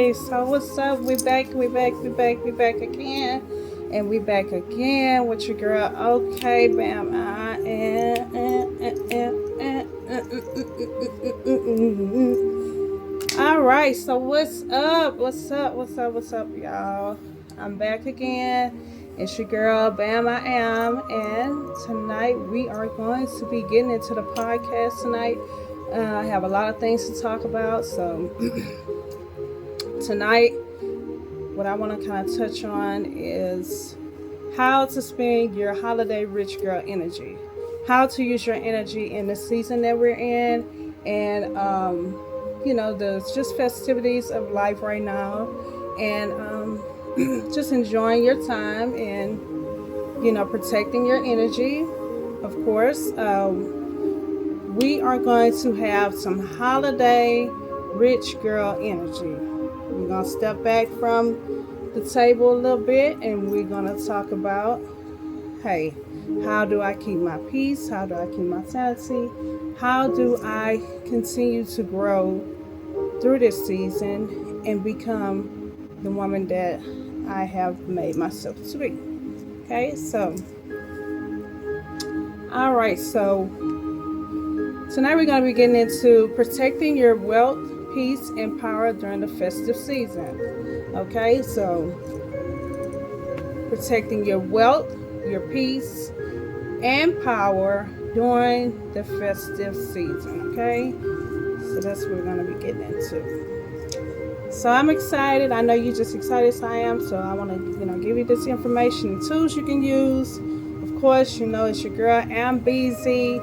Okay, so what's up? We back again. And we back again with your girl. Okay, bam. All right, so what's up? What's up, y'all? I'm back again. It's your girl, Bam I Am. And tonight we are going to be getting into the podcast tonight. I have a lot of things to talk about. So tonight, what I want to kind of touch on is how to spend your holiday rich girl energy, how to use your energy in the season that we're in, and the just festivities of life right now, and just enjoying your time and protecting your energy. Of course, we are going to have some holiday rich girl energy. We're going to step back from the table a little bit and we're going to talk about, hey, how do I keep my peace? How do I keep my sanity? How do I continue to grow through this season and become the woman that I have made myself to be? Okay, so, all right, so tonight we're going to be getting into protecting your wealth, peace, and power during the festive season. Okay, so protecting your wealth, your peace, and power during the festive season. Okay, so that's what we're going to be getting into. So I'm excited. I know you're just excited as I am. So I want to, give you this information and tools you can use. Of course, it's your girl AmBZ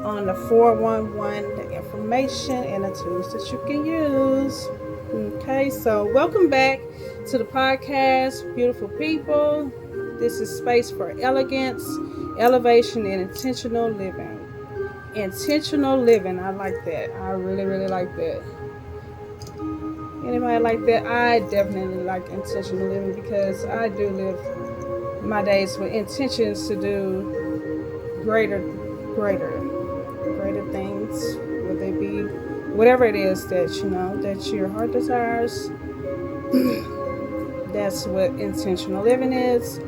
on the 411, the information and the tools that you can use. Okay, so welcome back to the podcast, beautiful people. This is Space for Elegance, Elevation, and Intentional Living. Intentional living, I like that. I really, really like that. Anybody like that? I definitely like intentional living because I do live my days with intentions to do greater things, whether they be whatever it is that that your heart desires. That's what intentional living is,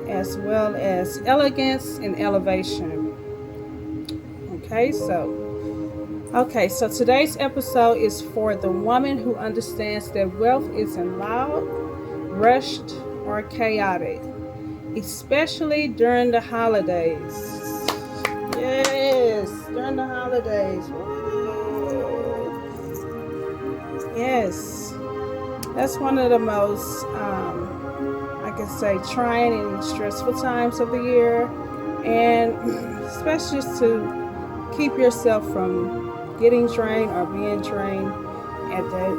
as well as elegance and elevation. Okay, so today's episode is for the woman who understands that wealth isn't loud, rushed, or chaotic, especially during the holidays. Yes, during the holidays. Yes, that's one of the most, I can say, trying and stressful times of the year, and especially to keep yourself from getting drained or being drained at that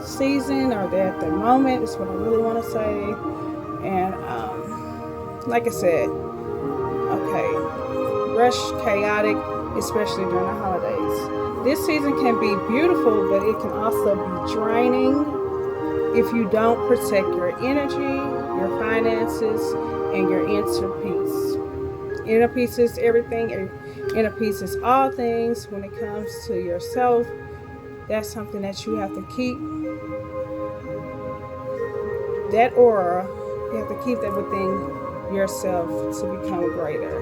season or at that moment is what I really want to say. And like I said, rush, chaotic, especially during the holidays. This season can be beautiful, but it can also be draining if you don't protect your energy, your finances, and your inner peace. Inner peace is everything. Inner peace is all things when it comes to yourself. That's something that you have to keep. That aura, you have to keep that within yourself to become greater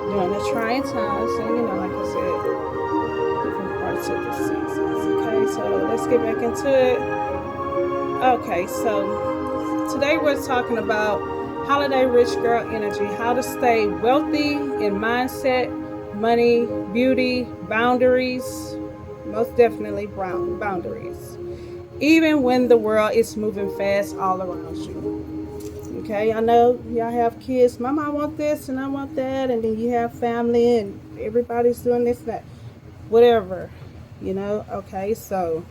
during the trying times, and like I said, different parts of the seasons. Okay, so let's get back into it. Okay, so today we're talking about holiday rich girl energy, how to stay wealthy in mindset, money, beauty, boundaries, most definitely boundaries, even when the world is moving fast all around you. Okay, I know y'all have kids. Mama, I want this and I want that. And then you have family and everybody's doing this and that. Whatever, Okay, so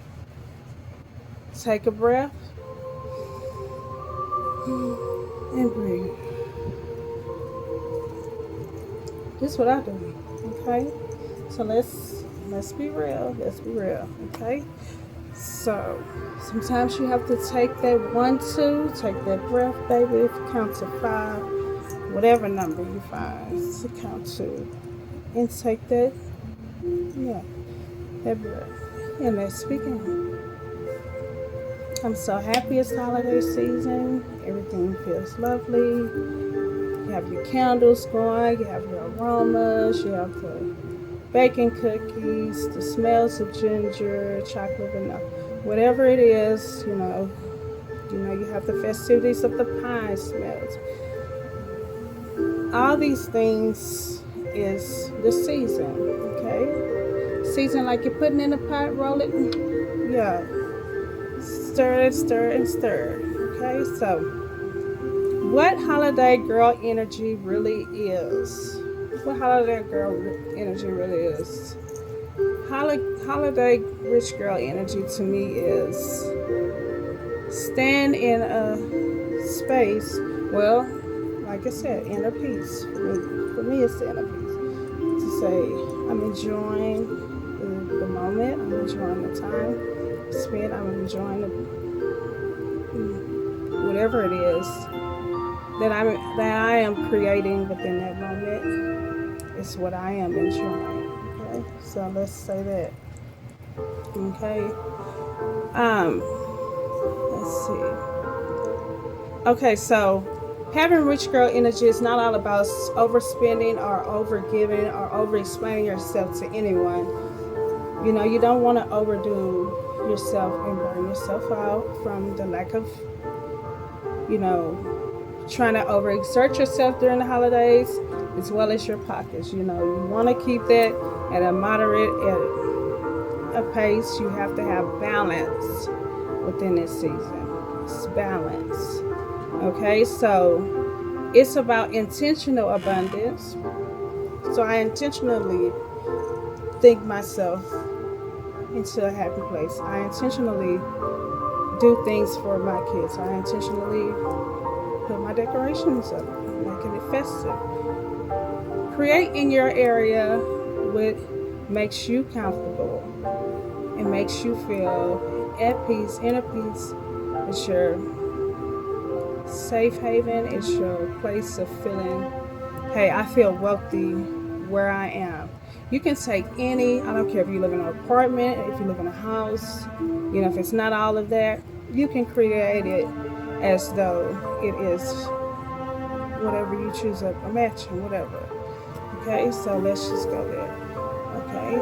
take a breath and breathe. This is what I do. Okay, so let's be real. Okay. So, sometimes you have to take that 1, 2, take that breath, baby. Count to 5, whatever number you find, to count to, and take that breath. And let's begin. I'm so happy it's holiday season. Everything feels lovely. You have your candles going, you have your aromas, you have the baking cookies, the smells of ginger, chocolate, vanilla, whatever it is, you have the festivities of the pine smells. All these things is the season, okay? Season like you're putting in a pot, roll it, yeah. Stir it, stir and stir. Okay, so what holiday girl energy really is? What holiday girl energy really is? Holiday rich girl energy to me is stand in a space, well, like I said, inner peace. For me it's the inner peace. To say, I'm enjoying the moment, I'm enjoying the time spent, I'm enjoying whatever it is that I am creating within that moment is what I am enjoying. Okay, so let's say that. Okay, let's see. Okay, so having rich girl energy is not all about overspending or overgiving or over explaining yourself to anyone. You don't want to overdo yourself and burn yourself out from the lack of, trying to overexert yourself during the holidays as well as your pockets. You want to keep that at a moderate at a pace. You have to have balance within this season. It's balance. Okay, so it's about intentional abundance. So I intentionally think myself into a happy place. I intentionally do things for my kids. I intentionally put my decorations up, making it festive. Create in your area what makes you comfortable and makes you feel at peace, inner peace. It's your safe haven. It's your place of feeling, hey, I feel wealthy where I am. You can take I don't care if you live in an apartment, if you live in a house, if it's not all of that, you can create it as though it is whatever you choose, a mansion, whatever. Okay, so let's just go there. Okay,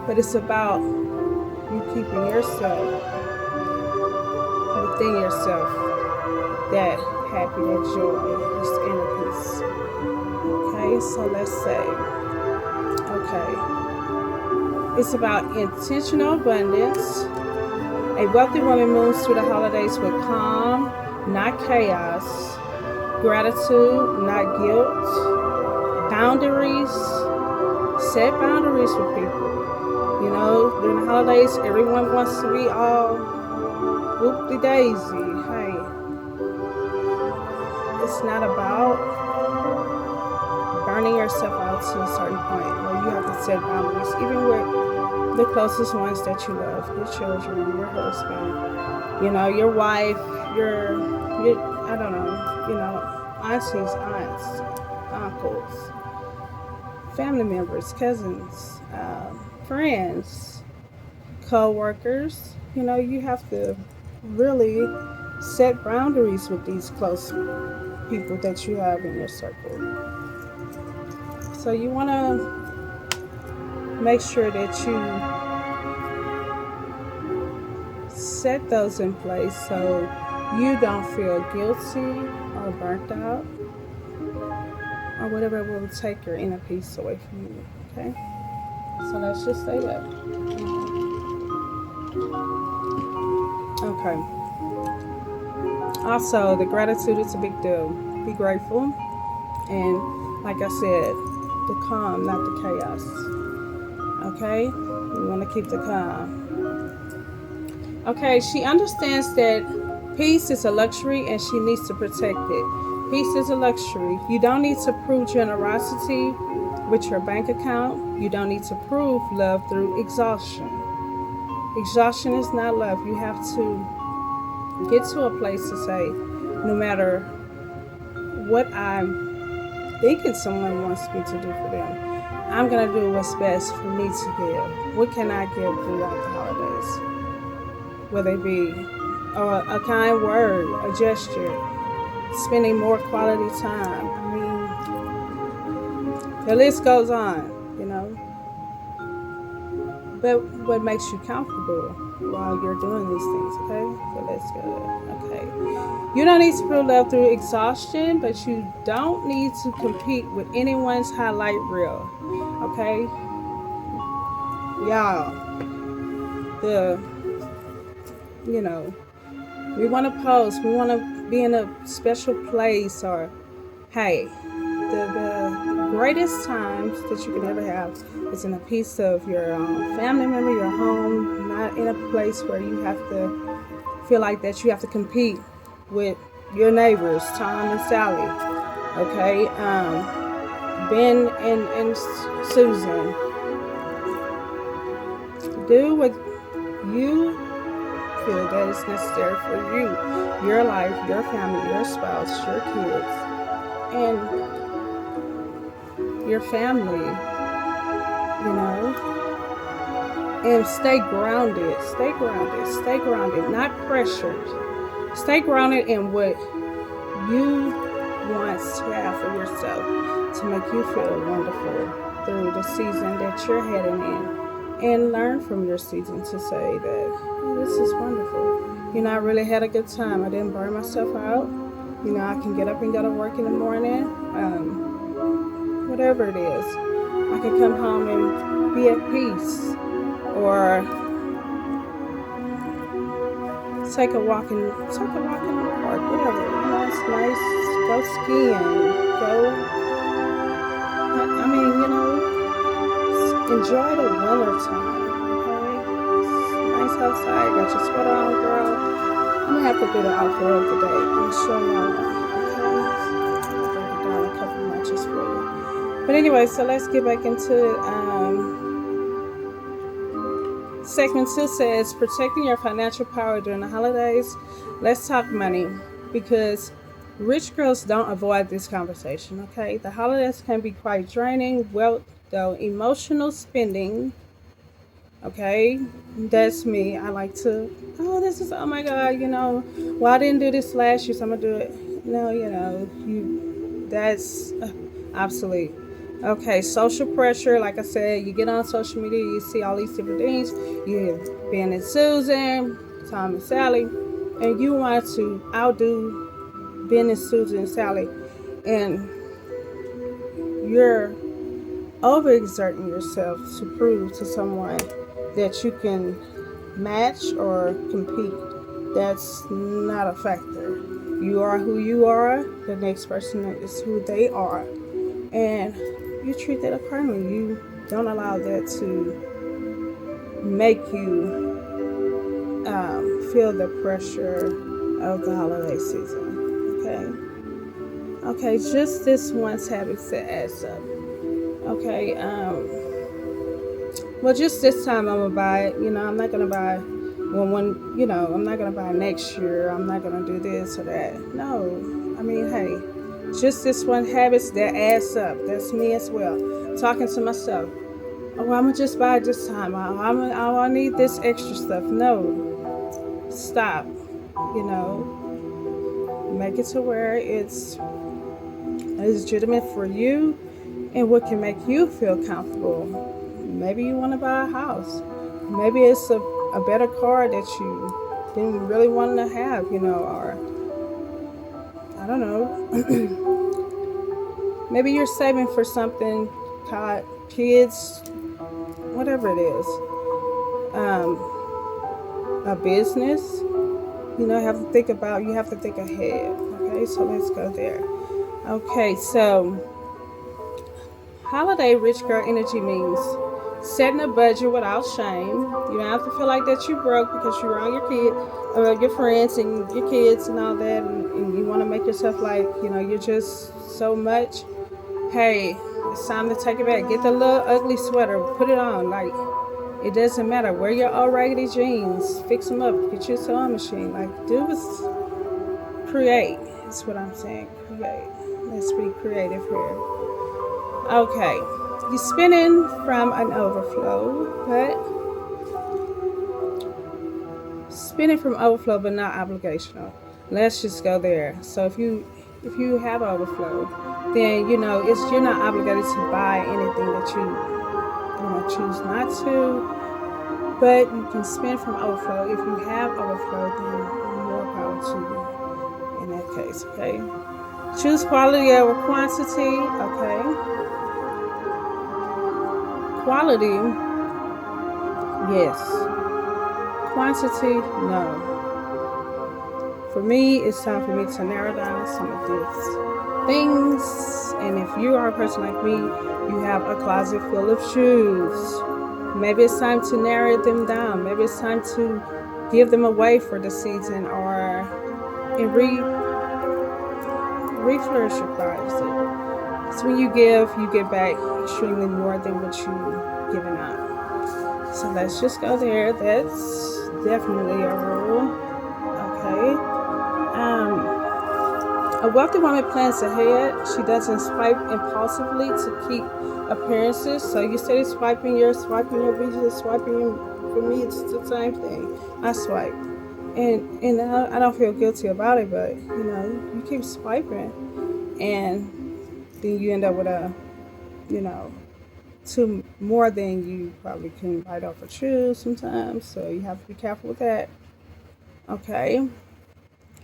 but it's about you keeping yourself within yourself that happy, that joy, this inner peace. Okay, so let's say, okay, it's about intentional abundance. A wealthy woman moves through the holidays with calm, not chaos, gratitude, not guilt, boundaries. Set boundaries with people. During the holidays, everyone wants to be all whoop-de-daisy. Hey, it's not about burning yourself out to a certain point where you have to set boundaries, even with the closest ones that you love, your children, your husband, your wife, your I don't know, aunties, aunts, uncles, family members, cousins, friends, co-workers. You have to really set boundaries with these close people that you have in your circle. So you want to make sure that you set those in place so you don't feel guilty or burnt out or whatever will take your inner peace away from you. Okay, so let's just say that. Okay, also the gratitude is a big deal. Be grateful, and like I said, the calm, not the chaos. Okay, you want to keep the calm. Okay, she understands that peace is a luxury and she needs to protect it. Peace is a luxury. You don't need to prove generosity with your bank account. You don't need to prove love through exhaustion. Exhaustion is not love. You have to get to a place to say, no matter what I'm thinking someone wants me to do for them, I'm going to do what's best for me to give. What can I give throughout the holidays? Whether it be or a kind word, a gesture, spending more quality time. I mean, the list goes on, you know. But what makes you comfortable while you're doing these things, okay? So let's go. Okay. You don't need to prove love through exhaustion, but you don't need to compete with anyone's highlight reel, okay? Y'all, the, you know, we want to post, we want to be in a special place, or hey, the greatest times that you can ever have is in a piece of your family member, your home, not in a place where you have to feel like that you have to compete with your neighbors, Tom and Sally. Okay, Ben and Susan, do what you feel that is necessary for you, your life, your family, your spouse, your kids, and your family, you know, and stay grounded, stay grounded, stay grounded, not pressured. Stay grounded in what you want to have for yourself to make you feel wonderful through the season that you're heading in. And learn from your season to say that, oh, this is wonderful. You know, I really had a good time. I didn't burn myself out. You know, I can get up and go to work in the morning. Whatever it is, I can come home and be at peace, or take a walk in the park, whatever. You know, it's nice. Go skiing. Go. I mean, you know, enjoy the winter time. Okay, it's nice outside. Got your sweater on, girl. I'm gonna have to do the outfit of the day. I'm sure y'all know. Okay, I'll break it down a couple matches for you. But anyway, so let's get back into segment two. Says protecting your financial power during the holidays. Let's talk money, because rich girls don't avoid this conversation. Okay, the holidays can be quite draining. Well, though, emotional spending. Okay, that's me. I like to. Oh, this is. Oh my God. You know, well, I didn't do this last year, so I'm gonna do it. No, you know, you. That's obsolete. Okay, social pressure. Like I said, you get on social media, you see all these different things. You have Ben and Susan, Tom and Sally, and you want to outdo Ben and Susan and Sally, and you're overexerting yourself to prove to someone that you can match or compete. That's not a factor. You are who you are. The next person is who they are, and you treat that accordingly. You don't allow that to make you feel the pressure of the holiday season. Okay, just this one's habits that adds up. Okay, well, just this time I'm gonna buy it. You know, I'm not gonna buy when you know, I'm not gonna buy next year. I'm not gonna do this or that. No, I mean, hey, just this one habits that adds up. That's me as well. Talking to myself. Oh, I'm gonna just buy it this time. I need this extra stuff. No, stop. You know, make it to where it's legitimate for you and what can make you feel comfortable. Maybe you want to buy a house. Maybe it's a better car that you didn't really want to have, you know, or I don't know. Maybe you're saving for something, called kids, whatever it is. A business, you know, you have to think ahead. Okay, so let's go there. Okay, so holiday rich girl energy means setting a budget without shame. You don't have to feel like that you broke because you're around your friends and your kids and all that, and you want to make yourself like, you know, you're just so much. Hey, it's time to take it back. Get the little ugly sweater, put it on. Like, it doesn't matter. Wear your old raggedy jeans, fix them up, get your sewing machine. Like, do is create. That's what I'm saying. Create. Let's be creative here. Okay, you're spinning from an overflow, but spending from overflow but not obligational. Let's just go there. So if you have overflow, then it's you're not obligated to buy anything that you choose not to, but you can spend from overflow. If you have overflow, then more power to you in that case. Okay. Choose quality over quantity. Okay. Quality, yes. Quantity, no. For me, it's time for me to narrow down some of these things. And if you are a person like me, you have a closet full of shoes. Maybe it's time to narrow them down. Maybe it's time to give them away for the season, or and reflourish your closet. So when you give, you get back extremely more than what you given out. So let's just go there. That's definitely a rule. Okay. A wealthy woman plans ahead. She doesn't swipe impulsively to keep appearances. So you say swiping, you're swiping your visa, swiping. For me, it's the same thing. I swipe, and I don't feel guilty about it, but you keep swiping, and then you end up with you know, two more than you probably can bite off or chew sometimes. So you have to be careful with that. Okay.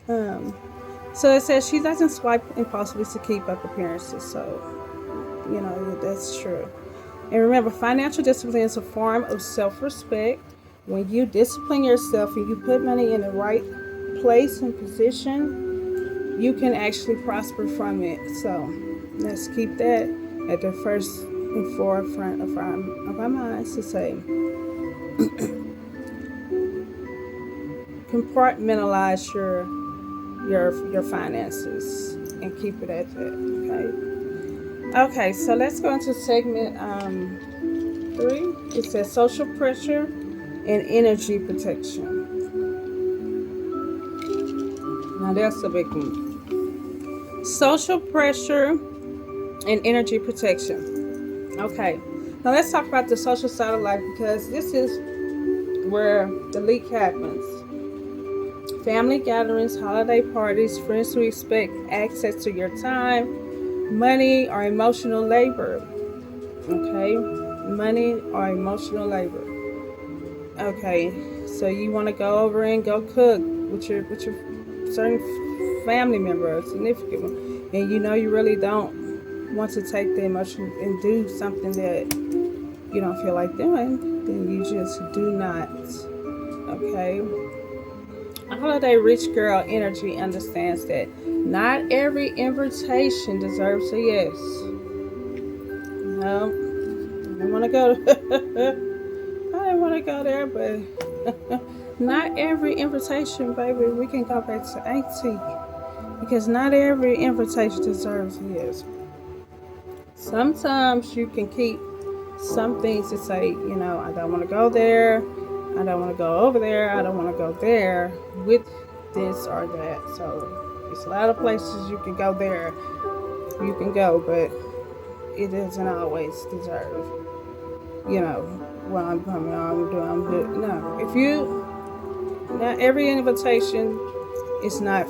Um, so it says she doesn't swipe impulsively to keep up appearances. So, that's true. And remember, financial discipline is a form of self respect. When you discipline yourself and you put money in the right place and position, you can actually prosper from it. So, let's keep that at the first and forefront of our minds to say, compartmentalize your finances and keep it at that. Okay, so let's go into segment 3. It says social pressure and energy protection. Now that's a big one. Social pressure and energy protection. Okay, now let's talk about the social side of life, because this is where the leak happens. Family gatherings, holiday parties, friends who expect access to your time, money, or emotional labor. Okay, money or emotional labor. Okay, so you want to go over and go cook with your certain family member, a significant one, and you really don't want to take the emotion and do something that you don't feel like doing, then you just do not. Okay. A holiday rich girl energy understands that not every invitation deserves a yes. No, I don't want to go. I don't want to go there, but not every invitation, baby. We can go back to antique, because not every invitation deserves a yes. Sometimes you can keep some things to say, I don't want to go there. I don't want to go over there. I don't want to go there with this or that. So there's a lot of places you can go there. You can go, but it doesn't always deserve, what I'm coming on and doing. No, not every invitation is not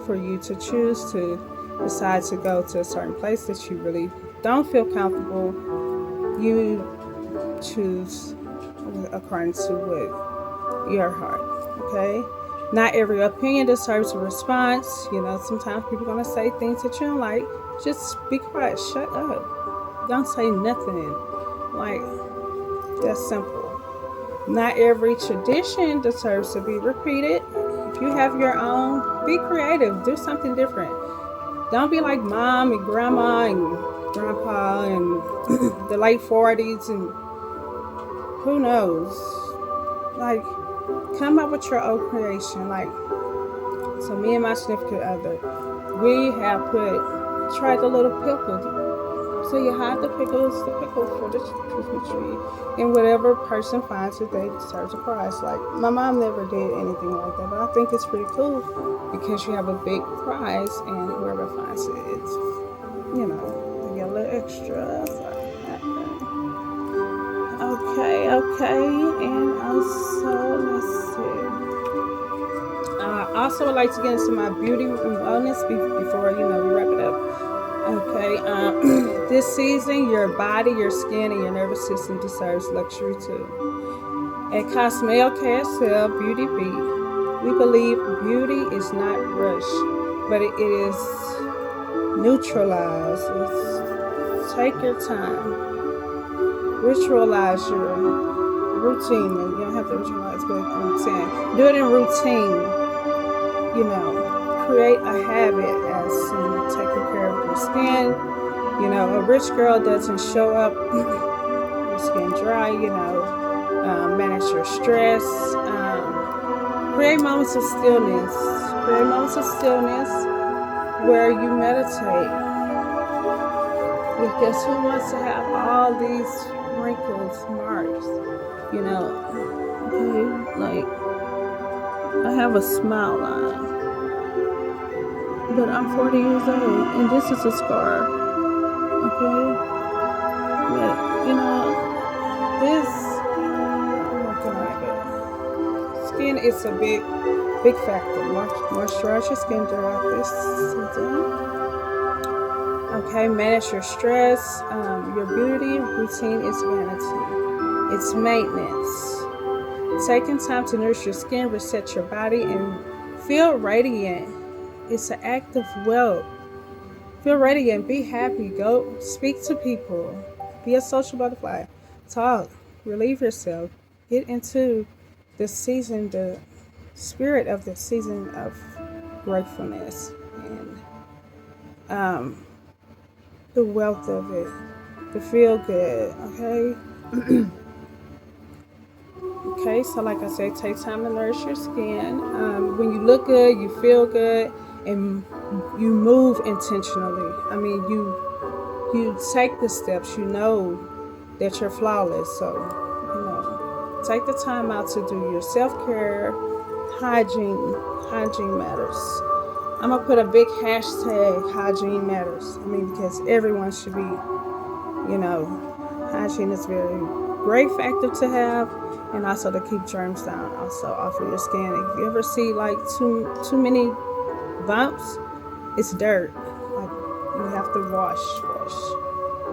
for you to choose to decide to go to a certain place that you really don't feel comfortable. You choose according to what your heart. Okay. Not every opinion deserves a response. Sometimes people are gonna say things that you don't like. Just be quiet. Shut up. Don't say nothing. Like, that's simple. Not every tradition deserves to be repeated. If you have your own, be creative. Do something different. Don't be like mom and grandma and grandpa and the late 40s and who knows. Like, come up with your own creation. Like, so me and my significant other, we have tried the little pickle. So you hide the pickle for the Christmas tree. And whatever person finds it, they deserve a prize. Like, my mom never did anything like that, but I think it's pretty cool because you have a big prize, and whoever finds it, it's, they get a little extra. Okay, and also, let's see. also would like to get into my beauty and wellness before we wrap it up. Okay, this season, your body, your skin, and your nervous system deserves luxury too. At Cosmeo KSL Beauty Beat, we believe beauty is not rushed, but it is neutralized. Take your time, ritualize your routine. You don't have to ritualize, but routine. Do it in routine. Create a habit as in taking care of your skin. A rich girl doesn't show up your skin dry. Manage your stress. Create moments of stillness. Create moments of stillness where you meditate. Because who wants to have all these wrinkles, marks? Okay, like I have a smile line, but I'm 40 years old, and this is a scar. Okay, but this. Skin is a big factor. Moisturize your skin throughout this season. Okay, manage your stress. Your beauty routine is vanity. It's maintenance. Taking time to nourish your skin, reset your body, and feel radiant. It's an act of wealth. Feel radiant. Be happy. Go speak to people. Be a social butterfly. Talk. Relieve yourself. Get into the season, the spirit of the season of gratefulness and the wealth of it, the feel good. Okay. Okay, so like I said, take time to nourish your skin. When you look good, you feel good, and you move intentionally. I mean, you take the steps. You know that you're flawless, so take the time out to do your self-care. Hygiene matters. I'm gonna put a big hashtag, hygiene matters. Because everyone should be, hygiene is a very great factor to have, and also to keep germs down also off of your skin. If you ever see like too many bumps, it's dirt. Like you have to wash.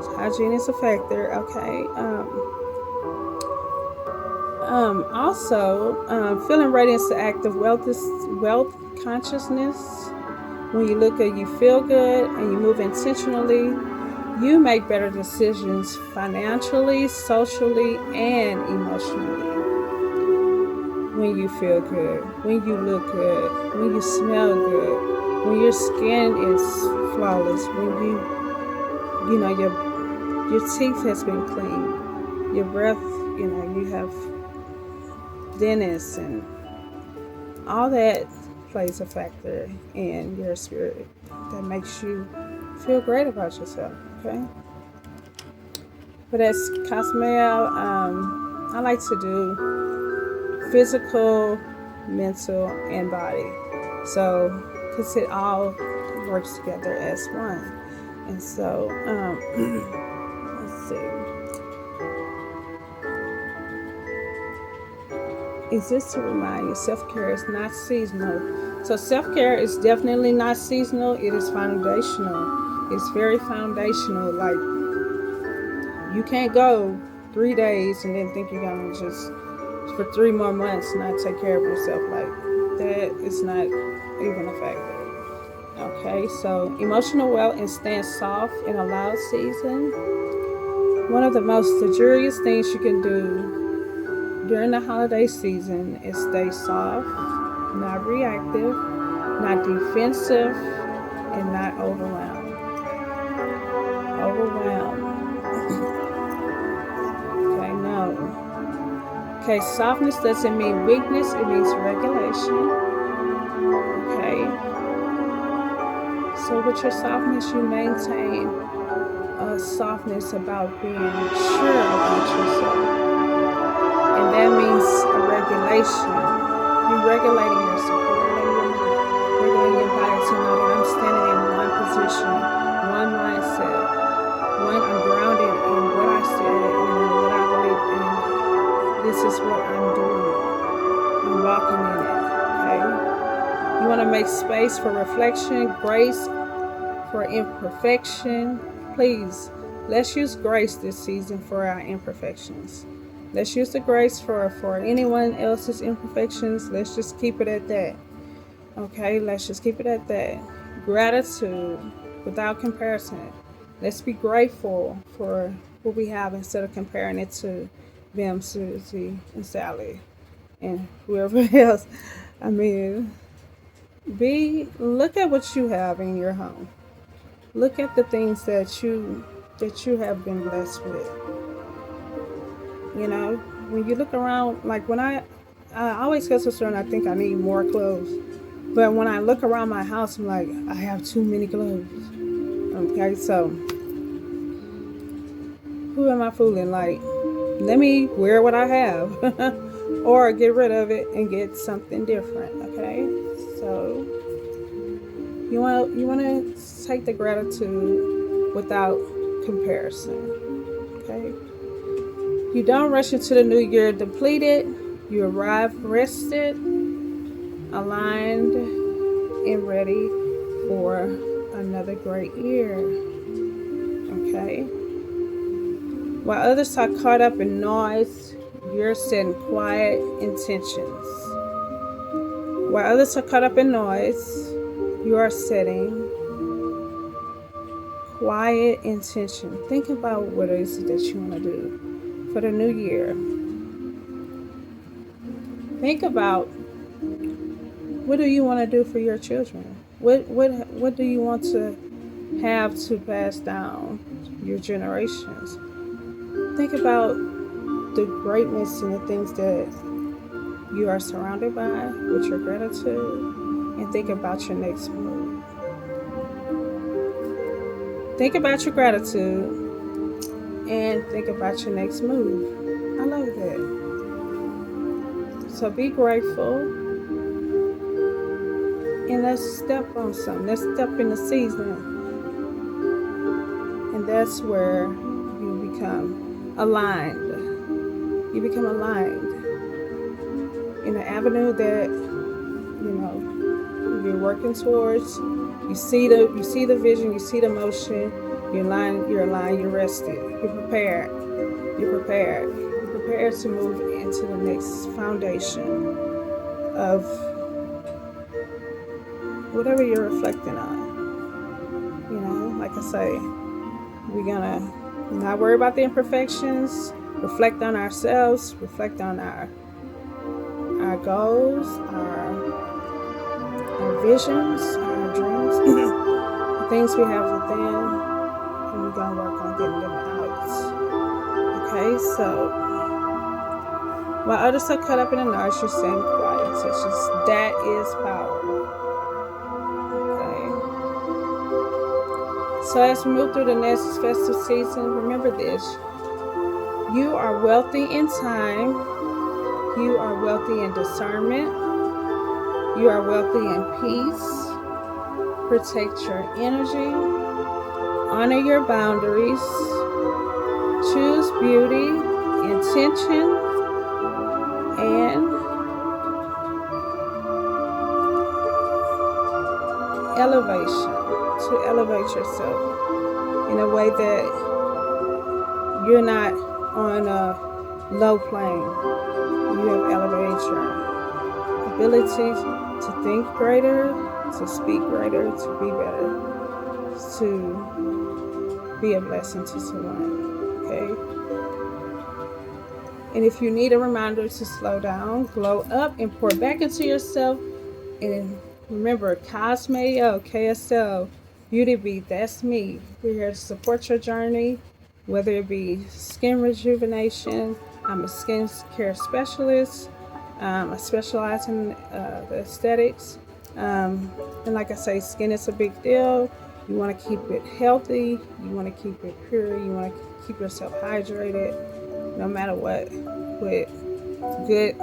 So hygiene is a factor. Okay. Also, feeling radiant is the act of wealth consciousness. When you look good, you feel good, and you move intentionally. You make better decisions financially, socially, and emotionally. When you feel good, when you look good, when you smell good, when your skin is flawless, when your teeth has been cleaned, your breath, you have dentists, and all that plays a factor in your spirit that makes you feel great about yourself. Okay, but as Cosmeo, I like to do physical, mental, and body, so because it all works together as one. And so let's see. Is this to remind you self-care is not seasonal. So self-care is definitely not seasonal. It is foundational. It's very foundational. Like you can't go 3 days and then think you're gonna just for 3 more months not take care of yourself. Like that is not even a factor. Okay, so emotional wealth and staying soft in a loud season. One of the most luxurious things you can do during the holiday season is stay soft, not reactive, not defensive, and not overwhelmed. Okay, no. Okay, softness doesn't mean weakness, it means regulation. Okay. So with your softness, you maintain a softness about being sure about yourself. And that means a regulation. You're regulating yourself, regulating your body to know that I'm standing in one position, one mindset, I'm grounded in what I said and what I believe in. This is what I'm doing. I'm walking in it, okay? You You want to make space for reflection, grace for imperfection. Please, let's use grace this season for our imperfections. Let's use the grace for anyone else's imperfections. Let's just keep it at that. Okay, let's just keep it at that. Gratitude without comparison. Let's be grateful for what we have instead of comparing it to them, Susie, and Sally, and whoever else. I mean, look at what you have in your home. Look at the things that you have been blessed with. You know, when you look around, like when I always get to a store and I think I need more clothes. But when I look around my house, I'm like, I have too many clothes. Okay, so who am I fooling? Like, let me wear what I have, or get rid of it and get something different. Okay, so you want to take the gratitude without comparison. Okay, you don't rush into the new year depleted. You arrive rested, aligned, and ready for another great year. Okay. While others are caught up in noise, you're setting quiet intentions. While others are caught up in noise, you are setting quiet intention. Think about what it is that you want to do for the new year. Think about, what do you want to do for your children? What do you want to have to pass down your generations? Think about the greatness and the things that you are surrounded by with your gratitude, and think about your next move. Think about your gratitude and think about your next move. I love that. So be grateful and let's step on something. Let's step in the season. And that's where you become aligned. You become aligned in the avenue that you're working towards. You see the vision, you see the motion, you're aligned, you're rested, you're prepared. You're prepared to move into the next foundation of whatever you're reflecting on. Like I say, we're gonna not worry about the imperfections, reflect on ourselves, reflect on our goals, our visions, our dreams, the things we have within, and we're gonna work on getting them out. Okay, so while others are caught up in the noise, you're staying quiet. So that is power. Okay. So as we move through the next festive season, remember this: you are wealthy in time. You are wealthy in discernment. You are wealthy in peace. Protect your energy. Honor your boundaries. Choose beauty, intention, and elevation. To elevate yourself in a way that you're not on a low plane. You have elevated your ability to think greater, to speak greater, to be better, to be a blessing to someone. Okay? And if you need a reminder to slow down, glow up, and pour back into yourself, and remember, Cosmeo, KSL, Beauty Bee, that's me. We're here to support your journey, whether it be skin rejuvenation. I'm a skin care specialist. I specialize in the aesthetics. And like I say, skin is a big deal. You want to keep it healthy. You want to keep it pure. You want to keep yourself hydrated, no matter what, with good,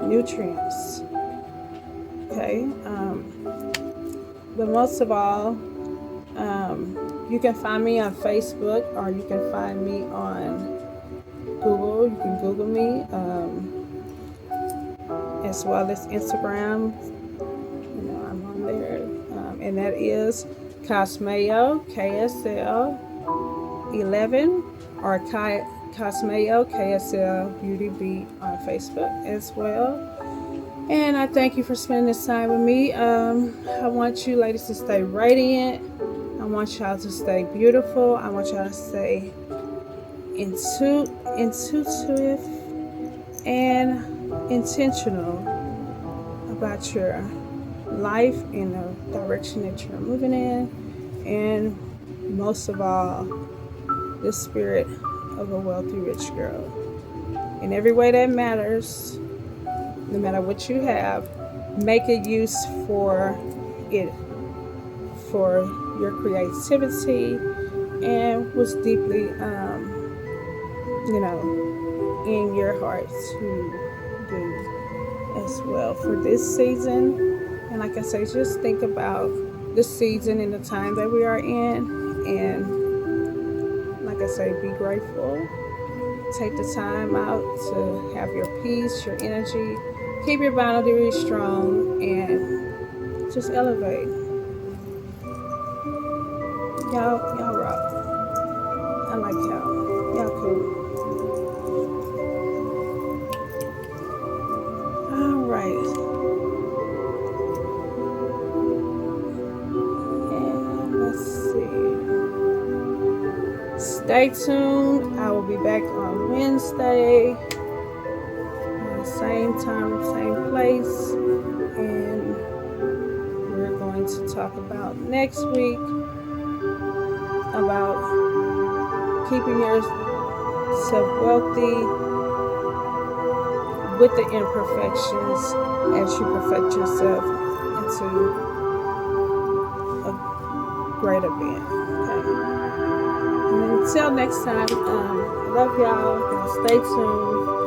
nutrients. Okay. But most of all, you can find me on Facebook, or you can find me on Google. You can Google me as well as Instagram. I'm on there, and that is Cosmeo KSL 11 or Cosmeo KSL Beauty Beat on Facebook as well. And I thank you for spending this time with me. I want you ladies to stay radiant. I want y'all to stay beautiful. I want y'all to stay intuitive and intentional about your life and the direction that you're moving in. And most of all, the spirit of a wealthy rich girl. In every way that matters, no matter what you have, make a use for it, for your creativity and what's deeply, in your heart to do as well for this season. And like I say, just think about the season and the time that we are in. And like I say, be grateful. Take the time out to have your peace, your energy. Keep your boundaries strong and just elevate. Y'all rock. I like y'all. Y'all cool. All right. And let's see. Stay tuned. I will be back on Wednesday. Same time, same place. And we're going to talk about next week about keeping yourself wealthy with the imperfections as you perfect yourself into a greater being. Okay. And until next time, I love y'all. Stay tuned.